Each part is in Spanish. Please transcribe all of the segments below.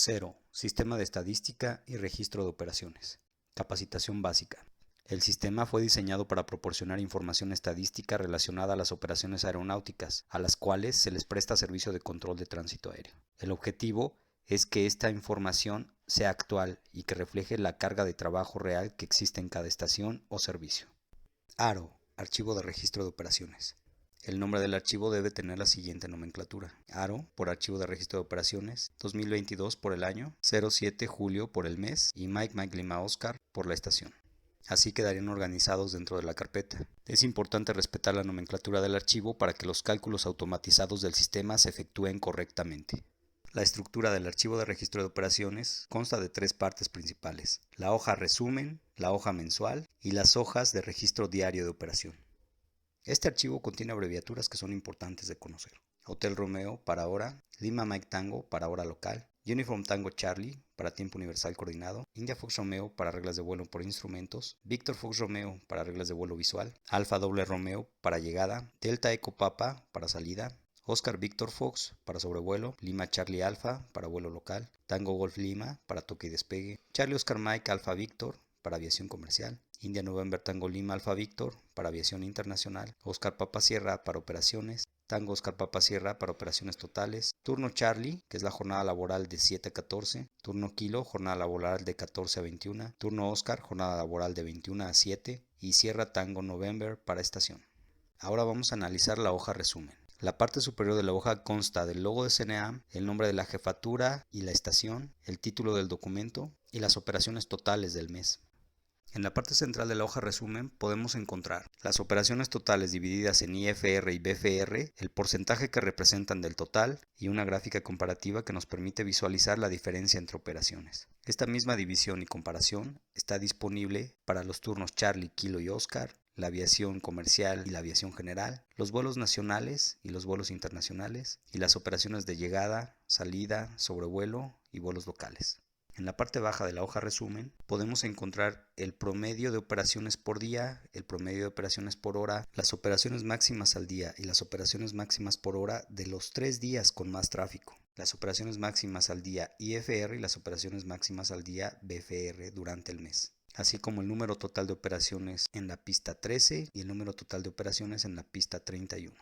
0. Sistema de estadística y registro de operaciones. Capacitación básica. El sistema fue diseñado para proporcionar información estadística relacionada a las operaciones aeronáuticas, a las cuales se les presta servicio de control de tránsito aéreo. El objetivo es que esta información sea actual y que refleje la carga de trabajo real que existe en cada estación o servicio. ARO, Archivo de Registro de Operaciones. El nombre del archivo debe tener la siguiente nomenclatura: ARO por Archivo de Registro de Operaciones, 2022 por el año, 07 julio por el mes y Mike Lima Oscar por la estación. Así quedarían organizados dentro de la carpeta. Es importante respetar la nomenclatura del archivo para que los cálculos automatizados del sistema se efectúen correctamente. La estructura del archivo de registro de operaciones consta de tres partes principales: la hoja resumen, la hoja mensual y las hojas de registro diario de operación. Este archivo contiene abreviaturas que son importantes de conocer: Hotel Romeo para hora, Lima Mike Tango para hora local, Uniform Tango Charlie para tiempo universal coordinado, India Fox Romeo para reglas de vuelo por instrumentos, Victor Fox Romeo para reglas de vuelo visual, Alfa Doble Romeo para llegada, Delta Eco Papa para salida, Oscar Victor Fox para sobrevuelo, Lima Charlie Alfa para vuelo local, Tango Golf Lima para toque y despegue, Charlie Oscar Mike Alfa Victor para aviación comercial, India November Tango Lima Alfa Victor para aviación internacional, Oscar Papa Sierra para operaciones, Tango Oscar Papa Sierra para operaciones totales, turno Charlie, que es la jornada laboral de 7 a 14, turno Kilo, jornada laboral de 14 a 21, turno Oscar, jornada laboral de 21 a 7 y Sierra Tango November para estación. Ahora vamos a analizar la hoja resumen. La parte superior de la hoja consta del logo de CNA, el nombre de la jefatura y la estación, el título del documento y las operaciones totales del mes. En la parte central de la hoja resumen podemos encontrar las operaciones totales divididas en IFR y BFR, el porcentaje que representan del total y una gráfica comparativa que nos permite visualizar la diferencia entre operaciones. Esta misma división y comparación está disponible para los turnos Charlie, Kilo y Oscar, la aviación comercial y la aviación general, los vuelos nacionales y los vuelos internacionales y las operaciones de llegada, salida, sobrevuelo y vuelos locales. En la parte baja de la hoja resumen podemos encontrar el promedio de operaciones por día, el promedio de operaciones por hora, las operaciones máximas al día y las operaciones máximas por hora de los 3 días con más tráfico, las operaciones máximas al día IFR y las operaciones máximas al día BFR durante el mes, así como el número total de operaciones en la pista 13 y el número total de operaciones en la pista 31.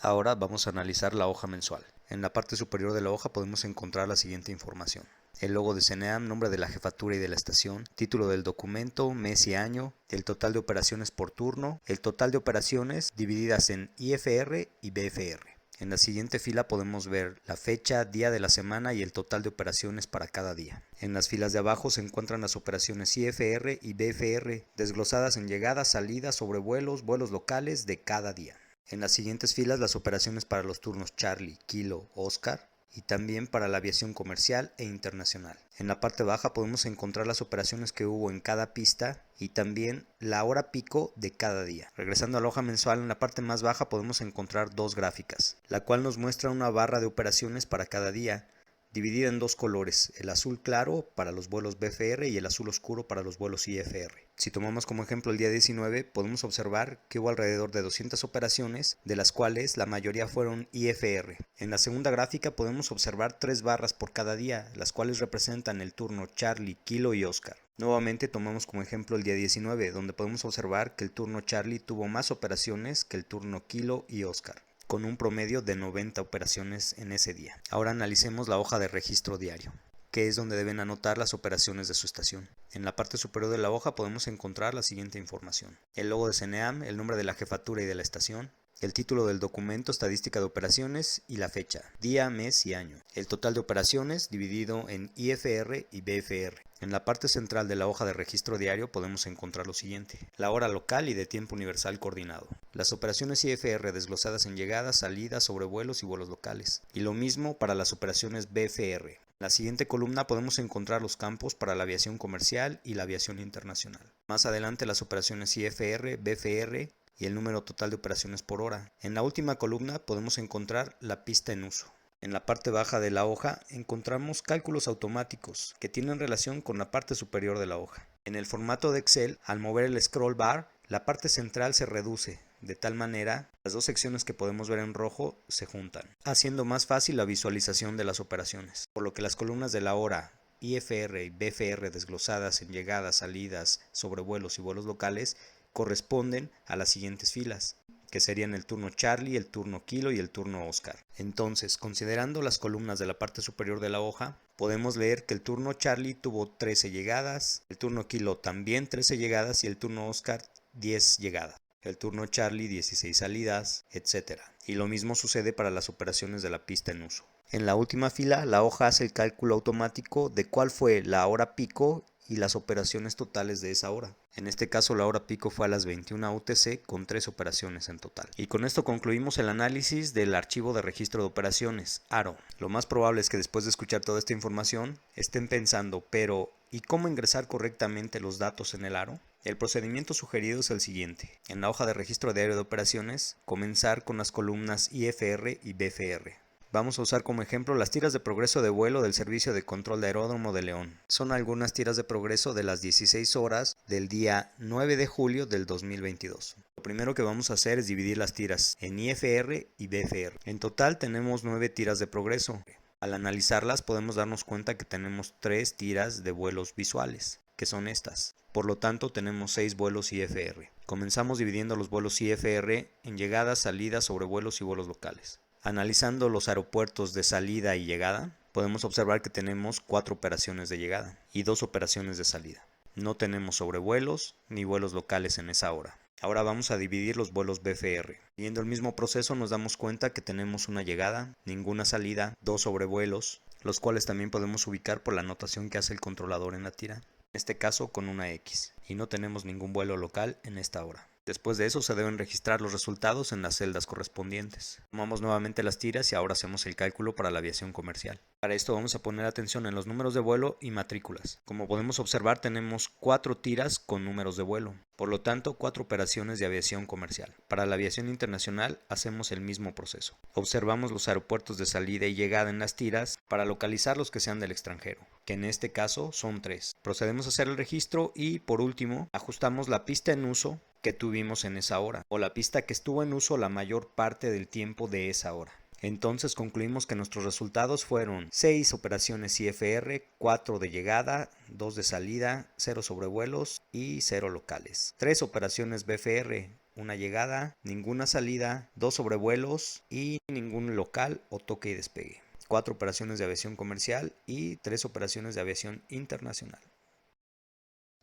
Ahora vamos a analizar la hoja mensual. En la parte superior de la hoja podemos encontrar la siguiente información: el logo de CNEAM, nombre de la jefatura y de la estación, título del documento, mes y año, el total de operaciones por turno, el total de operaciones divididas en IFR y BFR. En la siguiente fila podemos ver la fecha, día de la semana y el total de operaciones para cada día. En las filas de abajo se encuentran las operaciones IFR y BFR, desglosadas en llegadas, salidas, sobrevuelos, vuelos locales de cada día. En las siguientes filas las operaciones para los turnos Charlie, Kilo, Oscar y también para la aviación comercial e internacional. En la parte baja podemos encontrar las operaciones que hubo en cada pista y también la hora pico de cada día. Regresando a la hoja mensual, en la parte más baja podemos encontrar dos gráficas, la cual nos muestra una barra de operaciones para cada día, dividida en dos colores: el azul claro para los vuelos BFR y el azul oscuro para los vuelos IFR. Si tomamos como ejemplo el día 19, podemos observar que hubo alrededor de 200 operaciones, de las cuales la mayoría fueron IFR. En la segunda gráfica podemos observar 3 barras por cada día, las cuales representan el turno Charlie, Kilo y Oscar. Nuevamente tomamos como ejemplo el día 19, donde podemos observar que el turno Charlie tuvo más operaciones que el turno Kilo y Oscar, con un promedio de 90 operaciones en ese día. Ahora analicemos la hoja de registro diario, que es donde deben anotar las operaciones de su estación. En la parte superior de la hoja podemos encontrar la siguiente información: el logo de CNEAM, el nombre de la jefatura y de la estación, el título del documento, estadística de operaciones y la fecha, día, mes y año, el total de operaciones dividido en IFR y BFR. En la parte central de la hoja de registro diario podemos encontrar lo siguiente: la hora local y de tiempo universal coordinado, las operaciones IFR desglosadas en llegadas, salidas, sobrevuelos y vuelos locales, y lo mismo para las operaciones BFR. En la siguiente columna podemos encontrar los campos para la aviación comercial y la aviación internacional. Más adelante las operaciones IFR, BFR y el número total de operaciones por hora. En la última columna podemos encontrar la pista en uso. En la parte baja de la hoja encontramos cálculos automáticos que tienen relación con la parte superior de la hoja. En el formato de Excel, al mover el scroll bar, la parte central se reduce, De tal manera, las dos secciones que podemos ver en rojo se juntan, haciendo más fácil la visualización de las operaciones, por lo que las columnas de la hora IFR y BFR desglosadas en llegadas, salidas, sobrevuelos y vuelos locales corresponden a las siguientes filas, que serían el turno Charlie, el turno Kilo y el turno Oscar. Entonces, considerando las columnas de la parte superior de la hoja, podemos leer que el turno Charlie tuvo 13 llegadas, el turno Kilo también 13 llegadas y el turno Oscar 10 llegadas. El turno Charlie 16 salidas, etc. Y lo mismo sucede para las operaciones de la pista en uso. En la última fila, la hoja hace el cálculo automático de cuál fue la hora pico y las operaciones totales de esa hora. En este caso, la hora pico fue a las 21 UTC con 3 operaciones en total. Y con esto concluimos el análisis del archivo de registro de operaciones, ARO. Lo más probable es que después de escuchar toda esta información estén pensando, pero ¿y cómo ingresar correctamente los datos en el ARO? El procedimiento sugerido es el siguiente. En la hoja de registro diario de operaciones, comenzar con las columnas IFR y BFR. Vamos a usar como ejemplo las tiras de progreso de vuelo del Servicio de Control de Aeródromo de León. Son algunas tiras de progreso de las 16 horas del día 9 de julio del 2022. Lo primero que vamos a hacer es dividir las tiras en IFR y BFR. En total tenemos 9 tiras de progreso. Al analizarlas podemos darnos cuenta que tenemos 3 tiras de vuelos visuales, que son estas. Por lo tanto tenemos 6 vuelos IFR. Comenzamos dividiendo los vuelos IFR en llegadas, salidas, sobrevuelos y vuelos locales. Analizando los aeropuertos de salida y llegada, podemos observar que tenemos 4 operaciones de llegada y 2 operaciones de salida. No tenemos sobrevuelos ni vuelos locales en esa hora. Ahora vamos a dividir los vuelos BFR. Viendo el mismo proceso nos damos cuenta que tenemos una llegada, ninguna salida, 2 sobrevuelos, los cuales también podemos ubicar por la anotación que hace el controlador en la tira, en este caso con una X, y no tenemos ningún vuelo local en esta hora. Después de eso se deben registrar los resultados en las celdas correspondientes. Tomamos nuevamente las tiras y ahora hacemos el cálculo para la aviación comercial. Para esto vamos a poner atención en los números de vuelo y matrículas. Como podemos observar tenemos 4 tiras con números de vuelo, por lo tanto 4 operaciones de aviación comercial. Para la aviación internacional hacemos el mismo proceso. Observamos los aeropuertos de salida y llegada en las tiras para localizar los que sean del extranjero, que en este caso son 3. Procedemos a hacer el registro y por último ajustamos la pista en uso que tuvimos en esa hora, o la pista que estuvo en uso la mayor parte del tiempo de esa hora. Entonces concluimos que nuestros resultados fueron 6 operaciones IFR, 4 de llegada, 2 de salida, 0 sobrevuelos y 0 locales. 3 operaciones BFR, una llegada, ninguna salida, 2 sobrevuelos y ningún local o toque y despegue. 4 operaciones de aviación comercial y 3 operaciones de aviación internacional.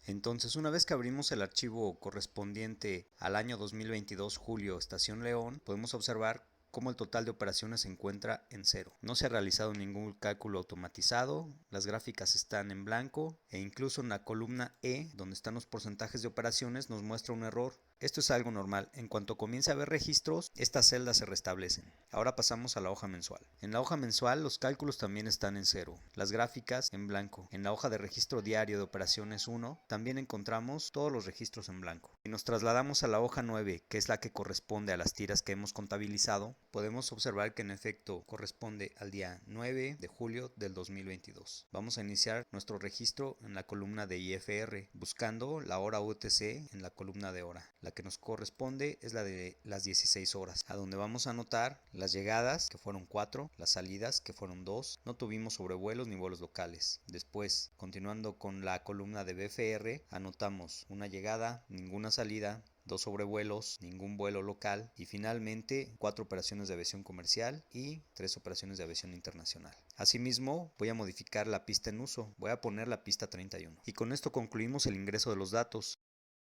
Entonces, una vez que abrimos el archivo correspondiente al año 2022 julio Estación León, podemos observar cómo el total de operaciones se encuentra en 0. No se ha realizado ningún cálculo automatizado, las gráficas están en blanco e incluso en la columna E, donde están los porcentajes de operaciones, nos muestra un error. Esto es algo normal. En cuanto comience a haber registros, estas celdas se restablecen. Ahora pasamos a la hoja mensual. En la hoja mensual los cálculos también están en 0. Las gráficas en blanco. En la hoja de registro diario de operaciones 1 también encontramos todos los registros en blanco. Si nos trasladamos a la hoja 9, que es la que corresponde a las tiras que hemos contabilizado, podemos observar que en efecto corresponde al día 9 de julio del 2022. Vamos a iniciar nuestro registro en la columna de IFR, buscando la hora UTC en la columna de hora. La que nos corresponde es la de las 16 horas, a donde vamos a anotar las llegadas, que fueron 4, las salidas, que fueron 2, no tuvimos sobrevuelos ni vuelos locales. Después, continuando con la columna de BFR, anotamos una llegada, ninguna salida, 2 sobrevuelos, ningún vuelo local y finalmente 4 operaciones de aviación comercial y 3 operaciones de aviación internacional. Asimismo, voy a modificar la pista en uso, voy a poner la pista 31. Y con esto concluimos el ingreso de los datos.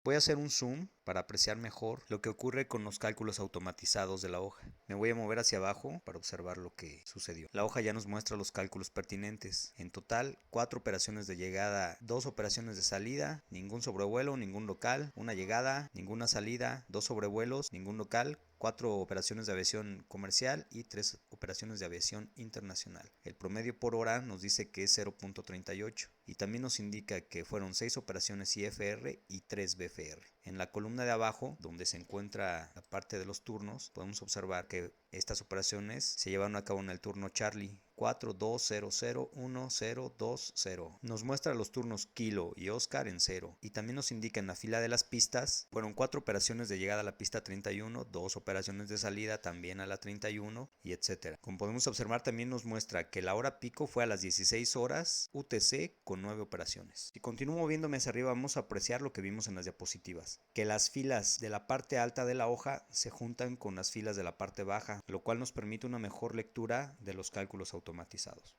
Voy a hacer un zoom para apreciar mejor lo que ocurre con los cálculos automatizados de la hoja. Me voy a mover hacia abajo para observar lo que sucedió. La hoja ya nos muestra los cálculos pertinentes. En total, 4 operaciones de llegada, 2 operaciones de salida, ningún sobrevuelo, ningún local, una llegada, ninguna salida, 2 sobrevuelos, ningún local, 4 operaciones de aviación comercial y 3 operaciones de aviación internacional. El promedio por hora nos dice que es 0.38 y también nos indica que fueron 6 operaciones IFR y 3 BFR. En la columna de abajo, donde se encuentra la parte de los turnos, podemos observar que estas operaciones se llevaron a cabo en el turno Charlie, 4-2-0-0-1-0-2-0. Nos muestra los turnos Kilo y Oscar en 0 y también nos indica en la fila de las pistas, fueron 4 operaciones de llegada a la pista 31, 2 operaciones de salida también a la 31 y etcétera. Como podemos observar, también nos muestra que la hora pico fue a las 16 horas UTC con 9 operaciones. Si continúo moviéndome hacia arriba, vamos a apreciar lo que vimos en las diapositivas, que las filas de la parte alta de la hoja se juntan con las filas de la parte baja, lo cual nos permite una mejor lectura de los cálculos automatizados.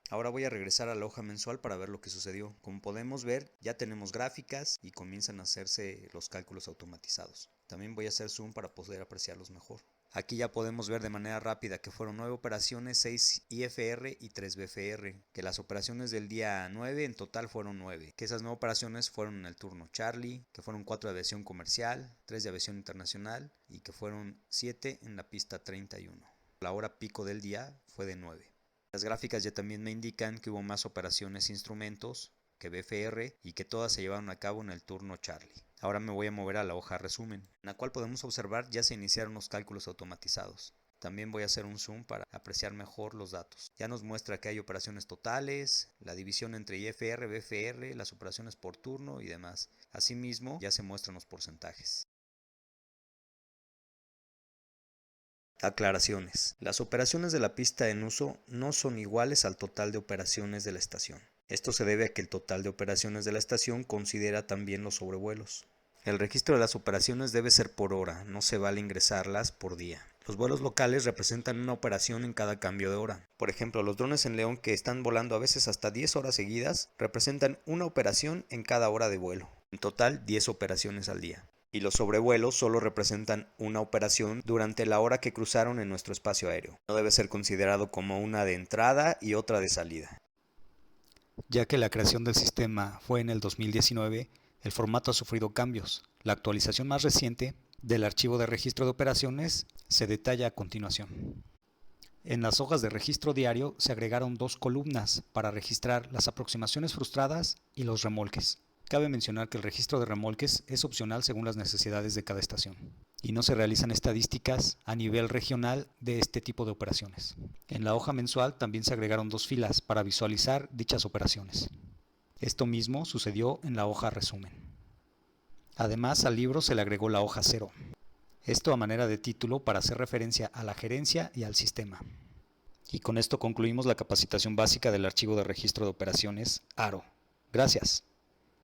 Ahora voy a regresar a la hoja mensual para ver lo que sucedió. Como podemos ver, ya tenemos gráficas y comienzan a hacerse los cálculos automatizados. También voy a hacer zoom para poder apreciarlos mejor. Aquí ya podemos ver de manera rápida que fueron 9 operaciones, 6 IFR y 3 BFR, que las operaciones del día 9 en total fueron 9, que esas 9 operaciones fueron en el turno Charlie, que fueron 4 de aviación comercial, 3 de aviación internacional y que fueron 7 en la pista 31. La hora pico del día fue de 9. Las gráficas ya también me indican que hubo más operaciones instrumentos que BFR y que todas se llevaron a cabo en el turno Charlie. Ahora me voy a mover a la hoja resumen, en la cual podemos observar ya se iniciaron los cálculos automatizados. También voy a hacer un zoom para apreciar mejor los datos. Ya nos muestra que hay operaciones totales, la división entre IFR, BFR, las operaciones por turno y demás. Asimismo, ya se muestran los porcentajes. Aclaraciones. Las operaciones de la pista en uso no son iguales al total de operaciones de la estación. Esto se debe a que el total de operaciones de la estación considera también los sobrevuelos. El registro de las operaciones debe ser por hora, no se vale ingresarlas por día. Los vuelos locales representan una operación en cada cambio de hora. Por ejemplo, los drones en León que están volando a veces hasta 10 horas seguidas representan una operación en cada hora de vuelo. En total, 10 operaciones al día. Y los sobrevuelos solo representan una operación durante la hora que cruzaron en nuestro espacio aéreo. No debe ser considerado como una de entrada y otra de salida. Ya que la creación del sistema fue en el 2019, el formato ha sufrido cambios. La actualización más reciente del archivo de registro de operaciones se detalla a continuación. En las hojas de registro diario se agregaron 2 columnas para registrar las aproximaciones frustradas y los remolques. Cabe mencionar que el registro de remolques es opcional según las necesidades de cada estación y no se realizan estadísticas a nivel regional de este tipo de operaciones. En la hoja mensual también se agregaron 2 filas para visualizar dichas operaciones. Esto mismo sucedió en la hoja resumen. Además, al libro se le agregó la hoja 0. Esto a manera de título para hacer referencia a la gerencia y al sistema. Y con esto concluimos la capacitación básica del archivo de registro de operaciones ARO. Gracias.